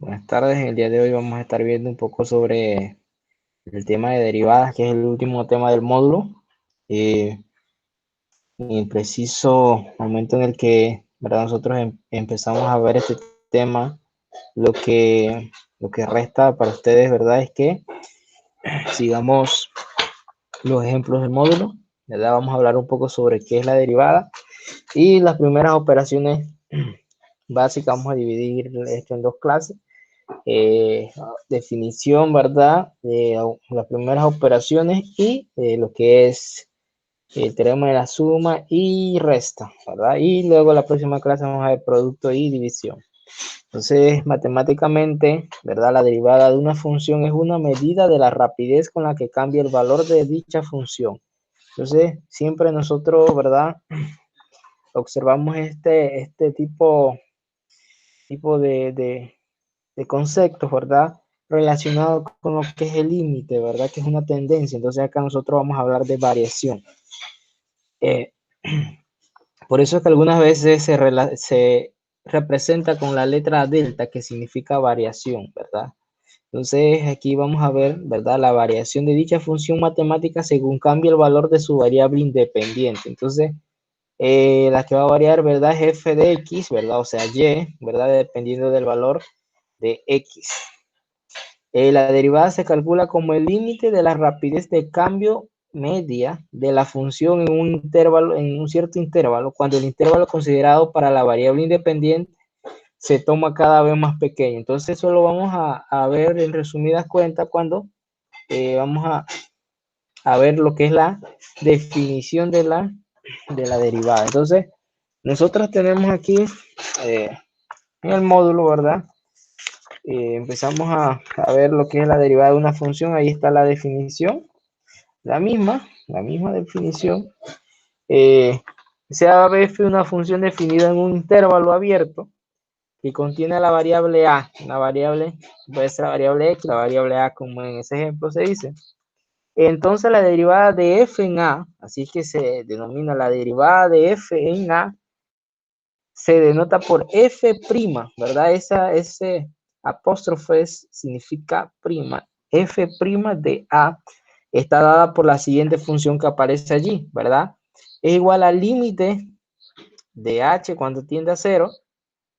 Buenas tardes, en el día de hoy vamos a estar viendo un poco sobre el tema de derivadas, que es el último tema del módulo. En el preciso momento en el que, ¿verdad?, nosotros empezamos a ver este tema, lo que, lo que resta para ustedes, ¿verdad?, es que sigamos los ejemplos del módulo, ¿verdad? Vamos a hablar un poco sobre qué es la derivada y las primeras operaciones básicas. Vamos a dividir esto en dos clases. Definición, ¿verdad? De las primeras operaciones y lo que es el teorema de la suma y resta, ¿verdad? Y luego la próxima clase vamos a ver producto y división. Entonces, matemáticamente, ¿verdad? La derivada de una función es una medida de la rapidez con la que cambia el valor de dicha función. Entonces, siempre nosotros, ¿verdad?, observamos este tipo de conceptos, ¿verdad?, relacionado con lo que es el límite, ¿verdad?, que es una tendencia. Entonces acá nosotros vamos a hablar de variación. Eh, por eso es que algunas veces se representa con la letra delta, que significa variación, ¿verdad? Entonces aquí vamos a ver, ¿verdad?, la variación de dicha función matemática según cambie el valor de su variable independiente. Entonces, la que va a variar, ¿verdad?, es f de x, ¿verdad? O sea, y, ¿verdad?, dependiendo del valor de x. La derivada se calcula como el límite de la rapidez de cambio media de la función en un intervalo, en un cierto intervalo, cuando el intervalo considerado para la variable independiente se toma cada vez más pequeño. Entonces eso lo vamos a ver en resumidas cuentas cuando vamos a ver lo que es la definición de la derivada. Entonces nosotros tenemos aquí en el módulo, ¿verdad? Empezamos a ver lo que es la derivada de una función. Ahí está la definición, la misma definición. Sea f una función definida en un intervalo abierto que contiene la variable a, la variable puede ser la variable x, la variable a, como en ese ejemplo se dice. Entonces la derivada de f en a, así que se denomina la derivada de f en a, se denota por f', ¿verdad? Ese apóstrofe significa prima. F' de A está dada por la siguiente función que aparece allí, ¿verdad? Es igual al límite de h cuando tiende a 0,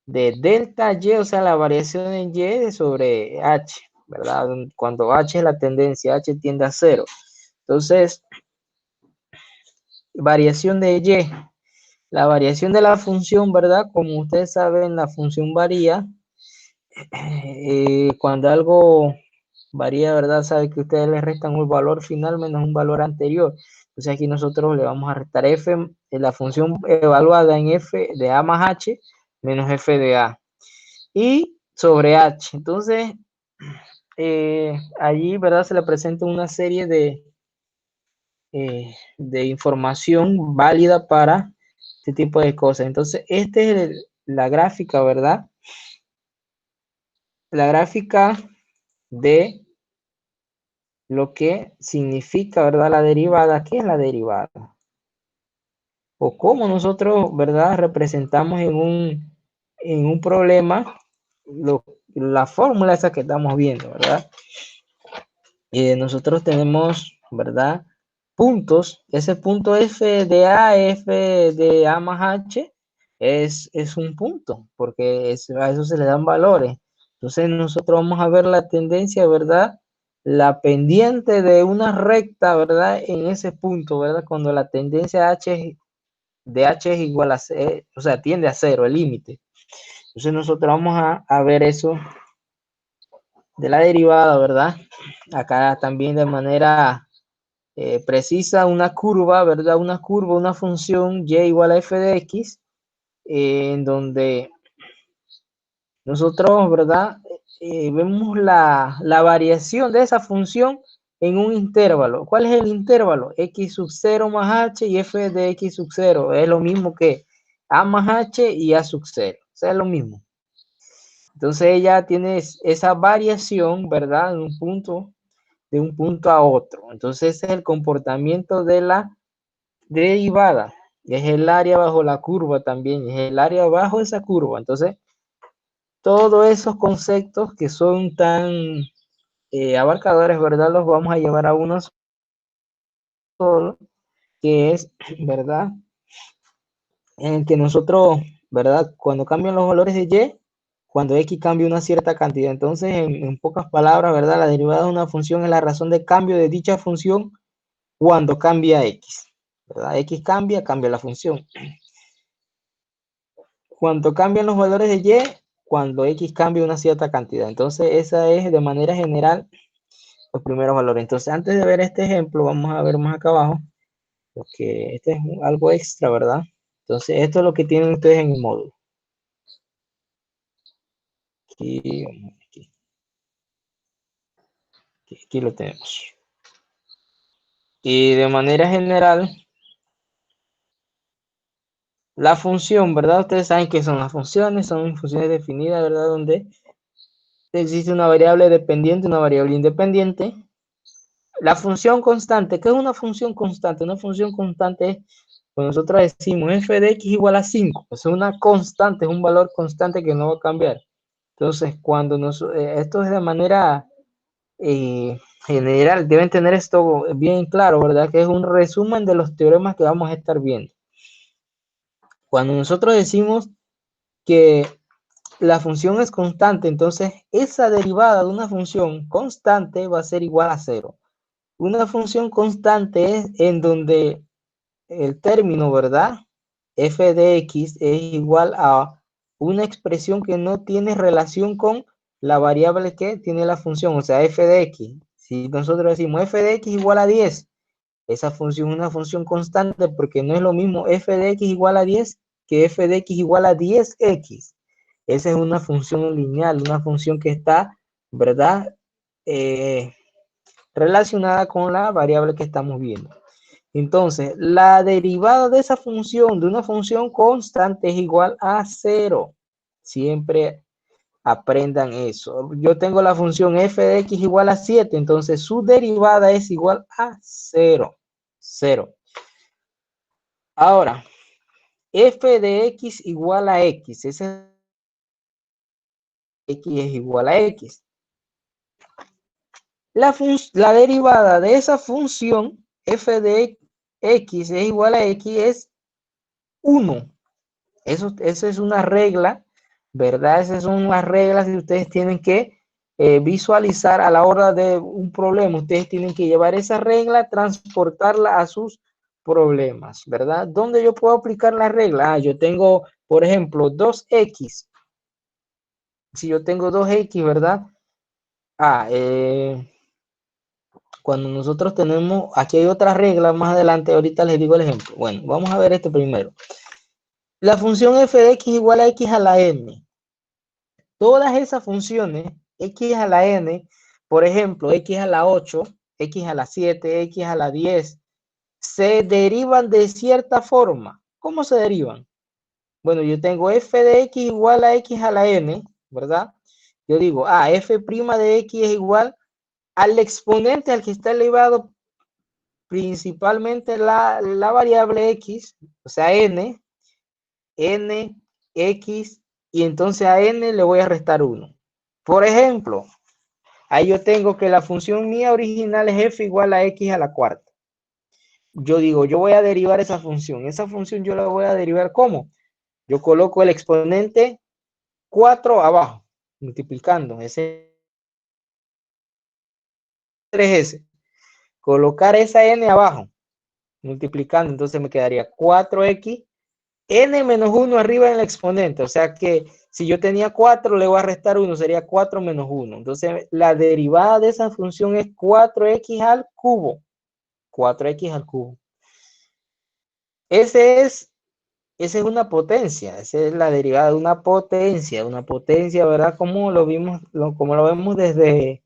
de delta y, o sea, la variación en y sobre h, ¿verdad? Cuando h es la tendencia, h tiende a 0. Entonces, variación de y. La variación de la función, ¿verdad? Como ustedes saben, la función varía. Cuando algo varía, ¿verdad? Sabe que ustedes le restan un valor final menos un valor anterior. Entonces aquí nosotros le vamos a restar f, la función evaluada en f de a más h menos f de a. Y sobre h. Entonces, allí, ¿verdad? Se le presenta una serie de información válida para este tipo de cosas. Entonces, esta es la gráfica, ¿verdad? La gráfica de lo que significa, ¿verdad?, la derivada. ¿Qué es la derivada? O cómo nosotros, ¿verdad?, representamos en un problema la fórmula esa que estamos viendo, ¿verdad? Nosotros tenemos, ¿verdad?, puntos. Ese punto f de a más h es un punto, porque a eso se le dan valores. Entonces nosotros vamos a ver la tendencia, ¿verdad?, la pendiente de una recta, ¿verdad?, en ese punto, ¿verdad?, cuando la tendencia de h es igual a 0, o sea, tiende a 0, el límite. Entonces nosotros vamos a ver eso de la derivada, ¿verdad? Acá también de manera precisa una curva, ¿verdad? Una función y igual a f de x, en donde nosotros, ¿verdad?, vemos la variación de esa función en un intervalo. ¿Cuál es el intervalo? X sub 0 más h y f de x sub 0. Es lo mismo que a más h y a sub 0. O sea, es lo mismo. Entonces ella tiene esa variación, ¿verdad?, de un punto a otro. Entonces ese es el comportamiento de la derivada. Es el área bajo la curva también, es el área bajo esa curva. Entonces, todos esos conceptos que son tan abarcadores, ¿verdad? Los vamos a llevar a uno solo, que es, ¿verdad? En el que nosotros, ¿verdad? Cuando cambian los valores de y, cuando x cambia una cierta cantidad. Entonces, en pocas palabras, ¿verdad? La derivada de una función es la razón de cambio de dicha función cuando cambia x, ¿verdad? X cambia, cambia la función. Cuando cambian los valores de y, cuando x cambia una cierta cantidad. Entonces, esa es de manera general los primeros valores. Entonces, antes de ver este ejemplo, vamos a ver más acá abajo, porque este es algo extra, ¿verdad? Entonces, esto es lo que tienen ustedes en el módulo. Aquí lo tenemos. Y de manera general, la función, ¿verdad? Ustedes saben que son las funciones, son funciones definidas, ¿verdad? Donde existe una variable dependiente, una variable independiente. La función constante, ¿qué es una función constante? Una función constante es, cuando nosotros decimos f de x igual a 5, pues es una constante, es un valor constante que no va a cambiar. Entonces, cuando esto es de manera general, deben tener esto bien claro, ¿verdad? Que es un resumen de los teoremas que vamos a estar viendo. Cuando nosotros decimos que la función es constante, entonces esa derivada de una función constante va a ser igual a 0. Una función constante es en donde el término, ¿verdad? F de x es igual a una expresión que no tiene relación con la variable que tiene la función, o sea, f de x. Si nosotros decimos f de x igual a 10, esa función es una función constante porque no es lo mismo f de x igual a 10 que f de x igual a 10x. Esa es una función lineal, una función que está, ¿verdad? Relacionada con la variable que estamos viendo. Entonces, la derivada de esa función, de una función constante, es igual a 0. Siempre aprendan eso. Yo tengo la función f de x igual a 7, entonces su derivada es igual a 0. 0. Ahora, f de x igual a x. Ese x es igual a x. La derivada de esa función f de x es igual a x es 1. Eso es una regla, ¿verdad? Esas son unas reglas que ustedes tienen que visualizar a la hora de un problema. Ustedes tienen que llevar esa regla, transportarla a sus problemas, ¿verdad? ¿Dónde yo puedo aplicar la regla? Yo tengo, por ejemplo, 2x. Si yo tengo 2x, ¿verdad? Cuando nosotros tenemos, aquí hay otra regla más adelante, ahorita les digo el ejemplo. Bueno, vamos a ver este primero. La función f de x igual a x a la n. Todas esas funciones, x a la n, por ejemplo, x a la 8, x a la 7, x a la 10, se derivan de cierta forma. ¿Cómo se derivan? Bueno, yo tengo f de x igual a x a la n, ¿verdad? Yo digo, f' de x es igual al exponente al que está elevado principalmente la variable x, o sea, n, x, y entonces a n le voy a restar 1. Por ejemplo, ahí yo tengo que la función mía original es f igual a x a la cuarta. Yo digo, yo voy a derivar esa función. Esa función yo la voy a derivar ¿cómo? Yo coloco el exponente 4 abajo, multiplicando. Ese 3s. Colocar esa n abajo, multiplicando. Entonces me quedaría 4x, n menos 1 arriba en el exponente. O sea que si yo tenía 4, le voy a restar 1, sería 4 menos 1. Entonces la derivada de esa función es 4x al cubo. 4x al cubo. Esa es una potencia, esa es la derivada de una potencia, ¿verdad? Como lo vimos, como lo vemos desde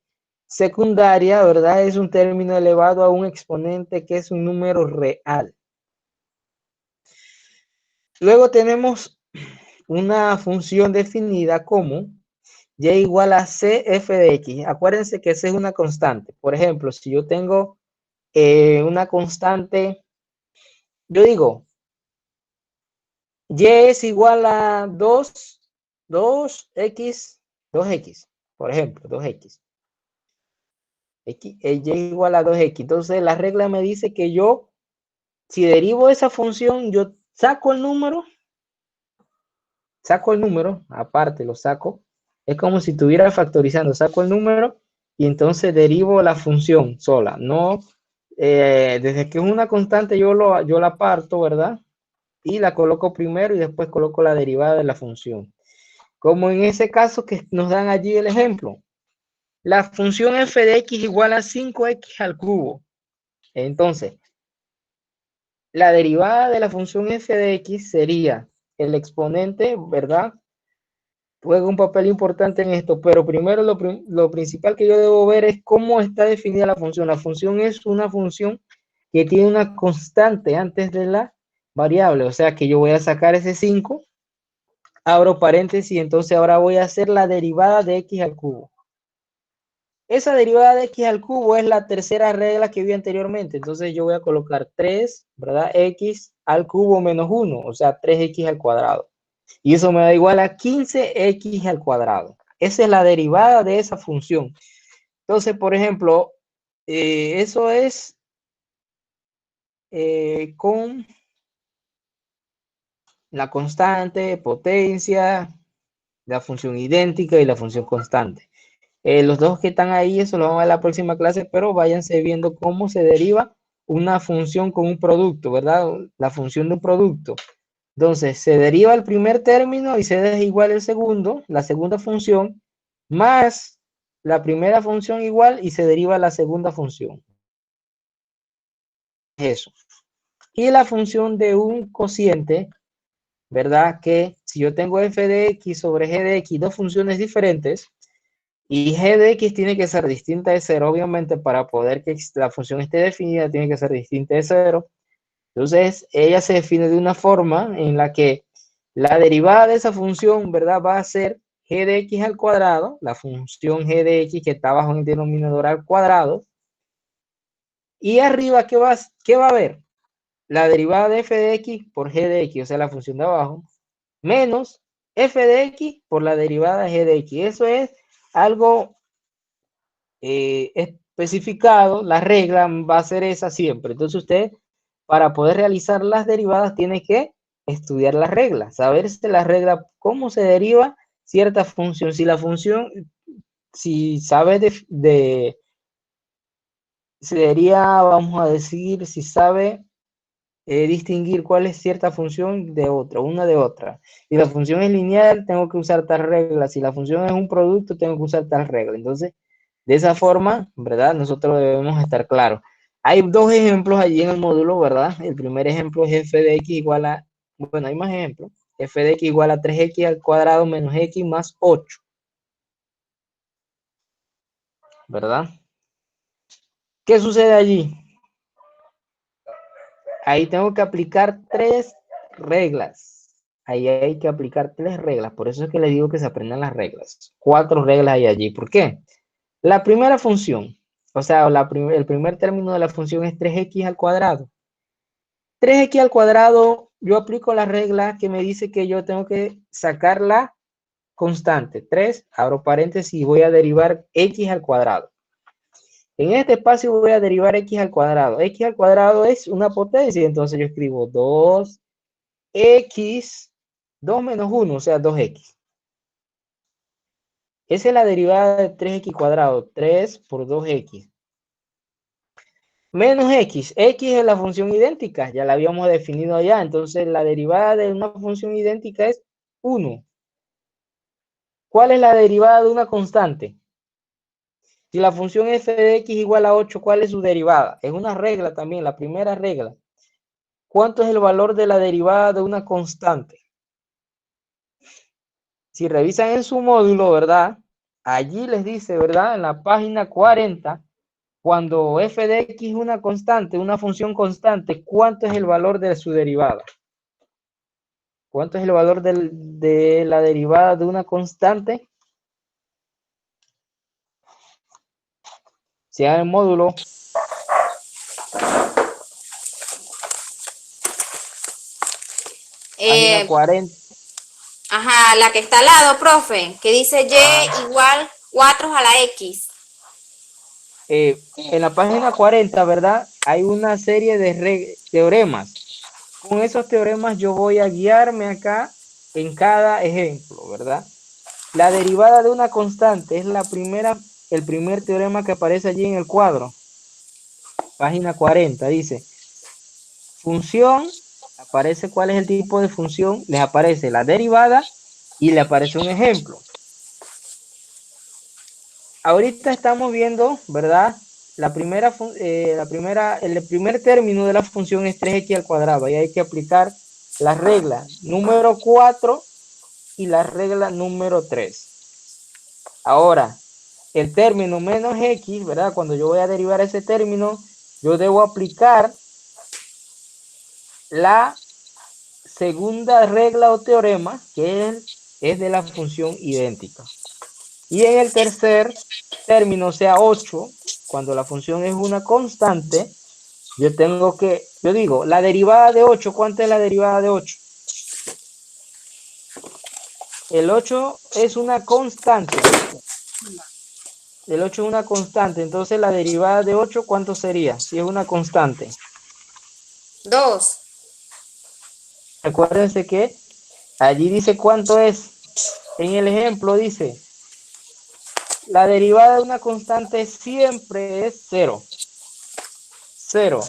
secundaria, ¿verdad? Es un término elevado a un exponente que es un número real. Luego tenemos una función definida como y igual a cf de x. Acuérdense que c es una constante. Por ejemplo, si yo tengo una constante, yo digo, y es igual a 2 2x, por ejemplo, 2x. Y igual a 2x. Entonces la regla me dice que yo, si derivo esa función, yo saco el número, aparte lo saco. Es como si estuviera factorizando, saco el número y entonces derivo la función sola. No, desde que es una constante yo la parto, ¿verdad? Y la coloco primero y después coloco la derivada de la función. Como en ese caso que nos dan allí el ejemplo. La función f de x igual a 5x al cubo. Entonces, la derivada de la función f de x sería el exponente, ¿verdad? Juega un papel importante en esto, pero primero lo principal que yo debo ver es cómo está definida la función. La función es una función que tiene una constante antes de la variable, o sea que yo voy a sacar ese 5, abro paréntesis, entonces ahora voy a hacer la derivada de x al cubo. Esa derivada de x al cubo es la tercera regla que vi anteriormente, entonces yo voy a colocar 3, ¿verdad? X al cubo menos 1, o sea 3x al cuadrado. Y eso me da igual a 15x al cuadrado. Esa es la derivada de esa función. Entonces, por ejemplo, eso es con la constante, potencia, la función idéntica y la función constante. Los dos que están ahí, eso lo vamos a ver en la próxima clase, pero váyanse viendo cómo se deriva una función con un producto, ¿verdad? La función de un producto. Entonces, se deriva el primer término y se deja igual el segundo, la segunda función, más la primera función igual y se deriva la segunda función. Eso. Y la función de un cociente, ¿verdad? Que si yo tengo f de x sobre g de x, dos funciones diferentes, y g de x tiene que ser distinta de 0, obviamente, para poder que la función esté definida, tiene que ser distinta de 0. Entonces, ella se define de una forma en la que la derivada de esa función, ¿verdad? Va a ser g de x al cuadrado, la función g de x que está bajo en el denominador al cuadrado. Y arriba, ¿qué va a haber? La derivada de f de x por g de x, o sea, la función de abajo, menos f de x por la derivada de g de x. Eso es algo especificado, la regla va a ser esa siempre. Entonces usted, para poder realizar las derivadas, tiene que estudiar la regla, saberse la regla, cómo se deriva cierta función. Si la función, si sabe sería, vamos a decir, si sabe distinguir cuál es cierta función de otra, una de otra. Si la función es lineal, tengo que usar tal regla. Si la función es un producto, tengo que usar tal regla. Entonces, de esa forma, ¿verdad? Nosotros debemos estar claros. Hay dos ejemplos allí en el módulo, ¿verdad? El primer ejemplo es f de x igual a, bueno, hay más ejemplos. F de x igual a 3x al cuadrado menos x más 8, ¿verdad? ¿Qué sucede allí? Ahí tengo que aplicar tres reglas. Ahí hay que aplicar tres reglas. Por eso es que les digo que se aprendan las reglas. 4 reglas hay allí. ¿Por qué? La primera función, o sea, el primer término de la función es 3x al cuadrado. 3x al cuadrado, yo aplico la regla que me dice que yo tengo que sacar la constante. 3, abro paréntesis y voy a derivar x al cuadrado. En este espacio voy a derivar x al cuadrado. X al cuadrado es una potencia, entonces yo escribo 2x, 2 menos 1, o sea, 2x. Esa es la derivada de 3x cuadrado, 3 por 2x. Menos x, x es la función idéntica, ya la habíamos definido allá, entonces la derivada de una función idéntica es 1. ¿Cuál es la derivada de una constante? Si la función f de x igual a 8, ¿cuál es su derivada? Es una regla también, la primera regla. ¿Cuánto es el valor de la derivada de una constante? Si revisan en su módulo, ¿verdad? Allí les dice, ¿verdad? En la página 40, cuando f de x es una constante, una función constante, ¿cuánto es el valor de su derivada? ¿Cuánto es el valor de la derivada de una constante? Si en el módulo página 40. Ajá, la que está al lado, profe, que dice y igual 4 a la X. En la página 40, ¿verdad? Hay una serie de teoremas. Con esos teoremas yo voy a guiarme acá en cada ejemplo, ¿verdad? La derivada de una constante es el primer teorema que aparece allí en el cuadro. Página 40 dice, función, aparece cuál es el tipo de función, les aparece la derivada y le aparece un ejemplo. Ahorita estamos viendo, ¿verdad? El primer término de la función es 3x al cuadrado y hay que aplicar la regla número 4 y la regla número 3. Ahora, el término menos x, ¿verdad? Cuando yo voy a derivar ese término, yo debo aplicar la segunda regla o teorema, que es de la función idéntica. Y en el tercer término, sea 8, cuando la función es una constante, yo digo, la derivada de 8, ¿cuánto es la derivada de 8? El 8 es una constante. El 8 es una constante, entonces la derivada de 8, ¿cuánto sería? Si es una constante. 2. Acuérdense que allí dice cuánto es. En el ejemplo dice, la derivada de una constante siempre es 0. 0.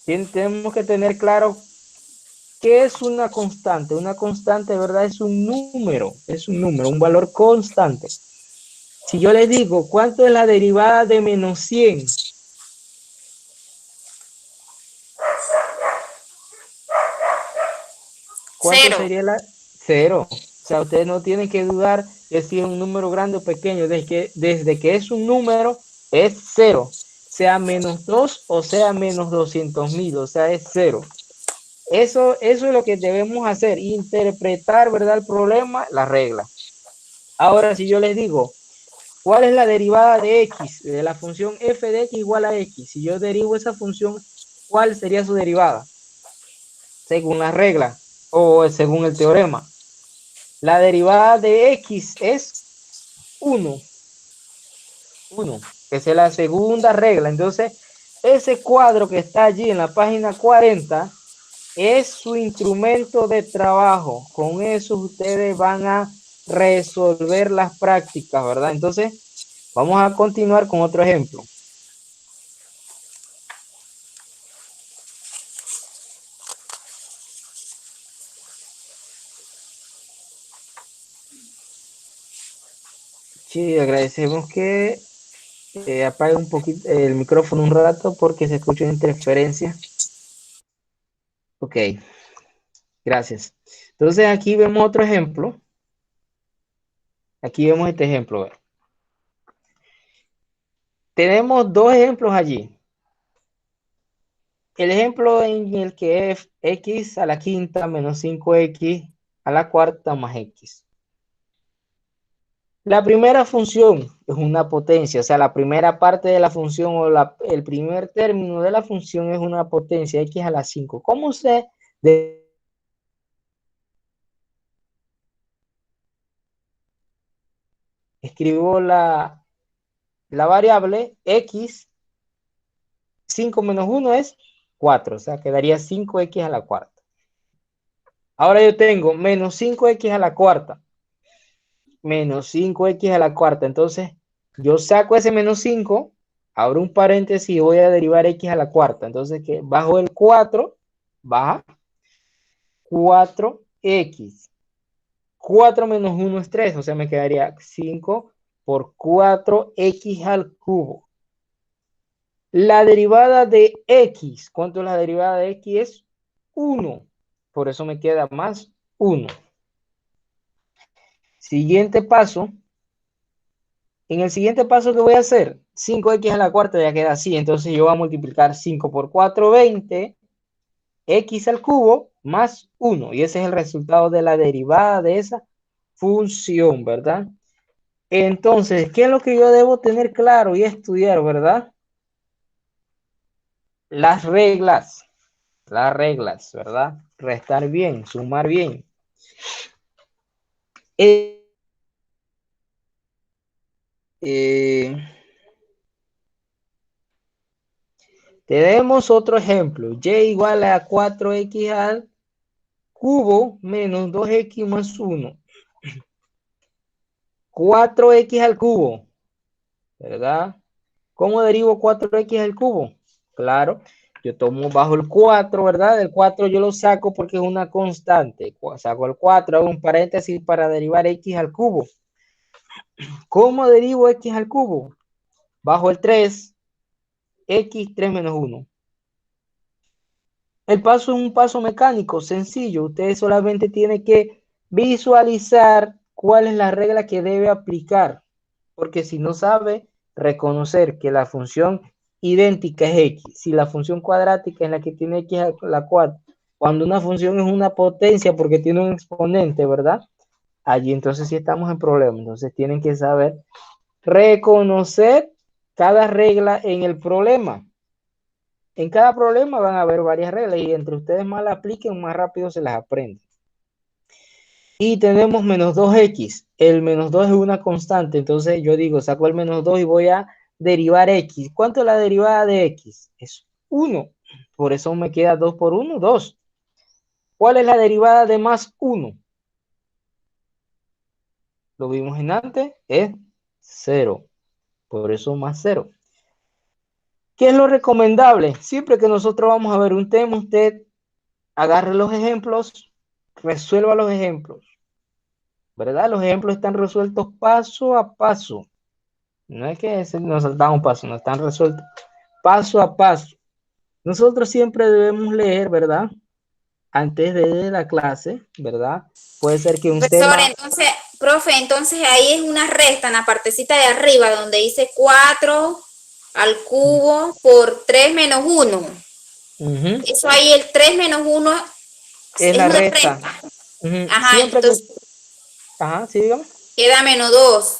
Tenemos que tener claro qué es una constante. Una constante, ¿verdad? Es un número, un valor constante. Si yo les digo, ¿cuánto es la derivada de menos 100? ¿Cuánto 0. sería la 0? O sea, ustedes no tienen que dudar de si es un número grande o pequeño. Desde que es un número, es 0. Sea menos 2 o sea menos 200.000, o sea, es 0. Eso es lo que debemos hacer, interpretar, ¿verdad? El problema, la regla. Ahora, si yo les digo, ¿cuál es la derivada de x? De la función f de x igual a x. Si yo derivo esa función, ¿cuál sería su derivada? Según la regla o según el teorema. La derivada de x es 1. 1. Esa es la segunda regla. Entonces, ese cuadro que está allí en la página 40 es su instrumento de trabajo. Con eso ustedes van a resolver las prácticas, ¿verdad? Entonces, vamos a continuar con otro ejemplo. Sí, agradecemos que apague un poquito el micrófono un rato porque se escucha una interferencia. Ok, gracias. Entonces aquí vemos otro ejemplo. Aquí vemos este ejemplo. Tenemos dos ejemplos allí. El ejemplo en el que es x a la quinta menos 5x a la cuarta más x. La primera función es una potencia, o sea, la primera parte de la función o el primer término de la función es una potencia x a la 5. ¿Cómo se escribo la variable x? 5 menos 1 es 4, o sea, quedaría 5x a la cuarta. Ahora yo tengo menos 5x a la cuarta, menos 5x a la cuarta. Entonces, yo saco ese menos 5, abro un paréntesis y voy a derivar x a la cuarta. Entonces, que bajo el 4, baja 4x. 4 menos 1 es 3, o sea, me quedaría 5 por 4x al cubo. La derivada de x, ¿cuánto es la derivada de x? Es 1. Por eso me queda más 1. Siguiente paso. En el siguiente paso que voy a hacer, 5x a la cuarta ya queda así. Entonces yo voy a multiplicar 5 por 4, 20. X al cubo más 1. Y ese es el resultado de la derivada de esa función, ¿verdad? Entonces, ¿qué es lo que yo debo tener claro y estudiar, verdad? Las reglas, ¿verdad? Restar bien, sumar bien. Eh, eh, tenemos otro ejemplo. Y igual a 4x al cubo menos 2x más 1. 4x al cubo, ¿verdad? ¿Cómo derivo 4x al cubo? Claro, yo tomo bajo el 4, ¿verdad? El 4 yo lo saco porque es una constante. Saco el 4, hago un paréntesis para derivar x al cubo. ¿Cómo derivo x al cubo? Bajo el 3, x 3 menos 1. El paso es un paso mecánico, sencillo. Usted solamente tiene que visualizar cuál es la regla que debe aplicar. Porque si no sabe reconocer que la función idéntica es x, si la función cuadrática es la que tiene x a la 4, cuando una función es una potencia porque tiene un exponente, ¿verdad? Allí entonces sí estamos en problema. Entonces tienen que saber reconocer cada regla en el problema. En cada problema van a haber varias reglas y entre ustedes más la apliquen, más rápido se las aprenden. Y tenemos menos 2x. El menos 2 es una constante, entonces yo digo, saco el menos 2 y voy a derivar x. ¿Cuánto es la derivada de x? Es 1. Por eso me queda 2 por 1, 2. ¿Cuál es la derivada de más 1? Lo vimos en antes, es 0. Por eso más 0. ¿Qué es lo recomendable? Siempre que nosotros vamos a ver un tema, usted agarre los ejemplos, resuelva los ejemplos, ¿verdad? Los ejemplos están resueltos paso a paso. No es que nos saltamos un paso, no están resueltos paso a paso. Nosotros siempre debemos leer, ¿verdad? Antes de la clase, ¿verdad? Puede ser que un Profesor, tema... entonces, profe, entonces ahí es una resta en la partecita de arriba donde dice 4 al cubo por 3 menos 1. Uh-huh, Eso ahí, el 3 menos 1 es es la una resta. resta. Uh-huh. Ajá, Siempre que... entonces Ajá, sí, dígame. queda menos 2.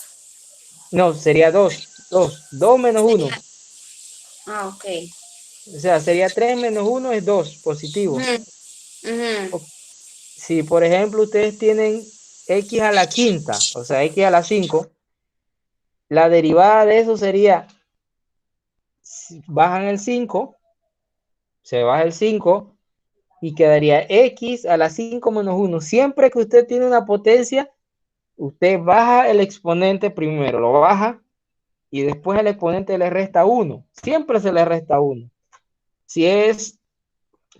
No, sería 2. 2. 2 menos 1. Ah, ok. O sea, sería 3 menos 1 es 2, positivo. Ujú, ujú. Si, por ejemplo, ustedes tienen x a la quinta, o sea, x a la 5, la derivada de eso sería, bajan el 5, se baja el 5 y quedaría x a la 5 menos 1. Siempre que usted tiene una potencia, usted baja el exponente primero, lo baja y después el exponente le resta 1. Siempre se le resta 1. Si es,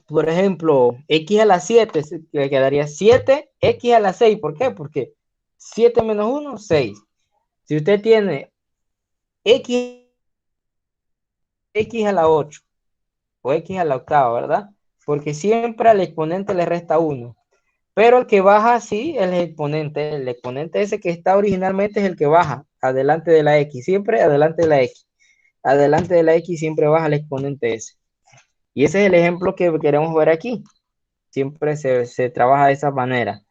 por ejemplo, x a la 7, le quedaría 7x a la 6. ¿Por qué? Porque 7 menos 1, 6. Si usted tiene x, x a la 8 o x a la octava, ¿verdad? Porque siempre al exponente le resta 1. Pero el que baja, sí, el exponente. El exponente ese que está originalmente es el que baja adelante de la x. Siempre adelante de la x. Adelante de la x siempre baja el exponente ese. Y ese es el ejemplo que queremos ver aquí. Siempre se trabaja de esa manera.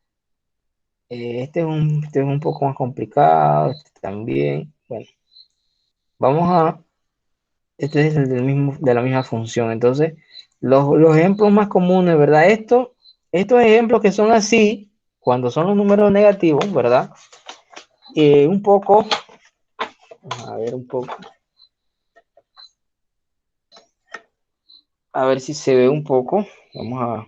Este es un poco más complicado. Este también. Bueno, vamos a... Este es el del mismo, de la misma función. Entonces, los ejemplos más comunes, ¿verdad? Estos ejemplos que son así, cuando son los números negativos, ¿verdad? Un poco, a ver un poco, a ver si se ve un poco. Vamos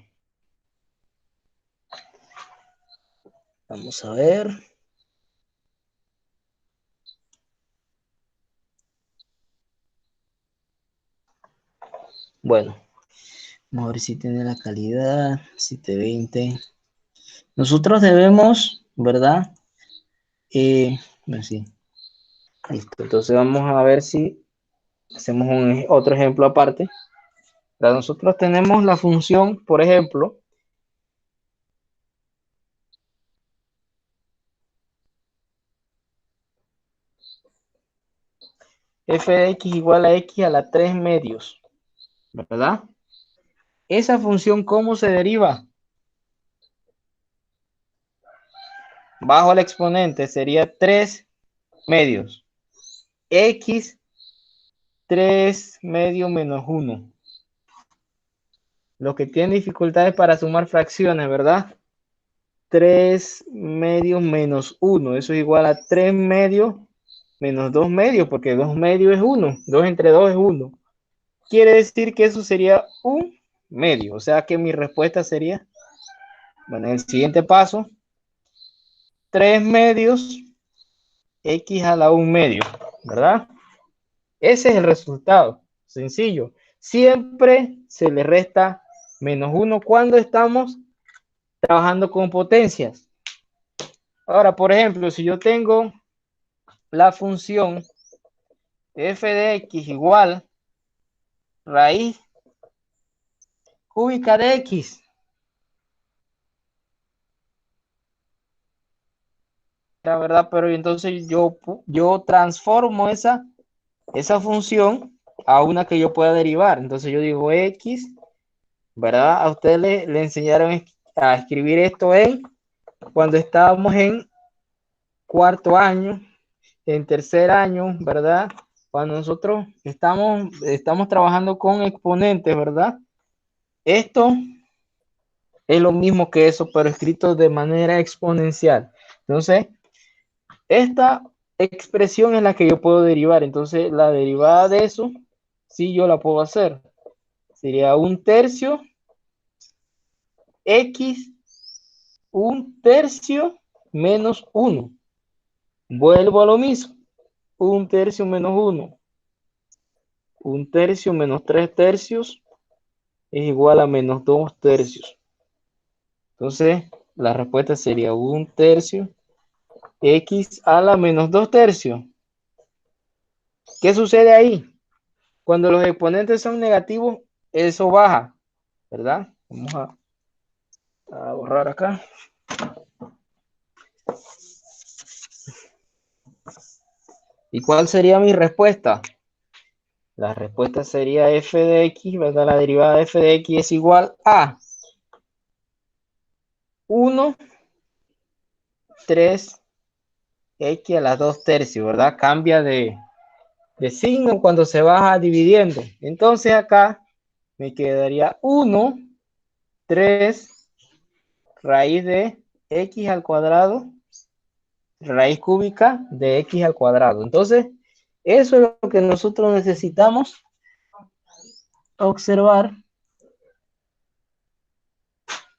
a ver. Bueno, vamos a ver si tiene la calidad, 720. Nosotros debemos, ¿verdad? Así. Listo. Entonces vamos a ver si hacemos otro ejemplo aparte. Nosotros tenemos la función, por ejemplo, f de x igual a x a la 3 medios, ¿verdad? Esa función, ¿cómo se deriva? Bajo el exponente sería 3 medios. X 3 medios menos 1. Los que tienen dificultades para sumar fracciones, ¿verdad? 3 medios menos 1. Eso es igual a 3 medios menos 2 medios, porque 2 medios es 1. 2 entre 2 es 1. Quiere decir que eso sería un medio. O sea que mi respuesta sería, bueno, en el siguiente paso, 3 medios x a la 1 medio, ¿verdad? Ese es el resultado. Sencillo. Siempre se le resta menos 1 cuando estamos trabajando con potencias. Ahora, por ejemplo, si yo tengo la función f de x igual raíz cúbica de x. La verdad, pero entonces yo transformo esa función a una que yo pueda derivar. Entonces yo digo x, ¿verdad? A ustedes le enseñaron a escribir esto cuando estábamos en cuarto año, en tercer año, ¿verdad? Cuando nosotros estamos trabajando con exponentes, ¿verdad? Esto es lo mismo que eso, pero escrito de manera exponencial. Entonces, esta expresión es la que yo puedo derivar. Entonces, la derivada de eso, sí yo la puedo hacer. Sería 1/3 x 1/3 menos 1. Vuelvo a lo mismo. 1/3 menos 1. 1/3 menos 3/3 es igual a menos 2/3. Entonces, la respuesta sería 1/3 x a la menos 2/3. ¿Qué sucede ahí? Cuando los exponentes son negativos, eso baja, ¿verdad? Vamos a borrar acá. ¿Y cuál sería mi respuesta? La respuesta sería f de x, ¿verdad? La derivada de f de x es igual a 1, 3, x a la 2/3, ¿verdad? Cambia de signo cuando se baja dividiendo. Entonces acá me quedaría 1, 3, raíz de x al cuadrado, raíz cúbica de x al cuadrado. Entonces, eso es lo que nosotros necesitamos observar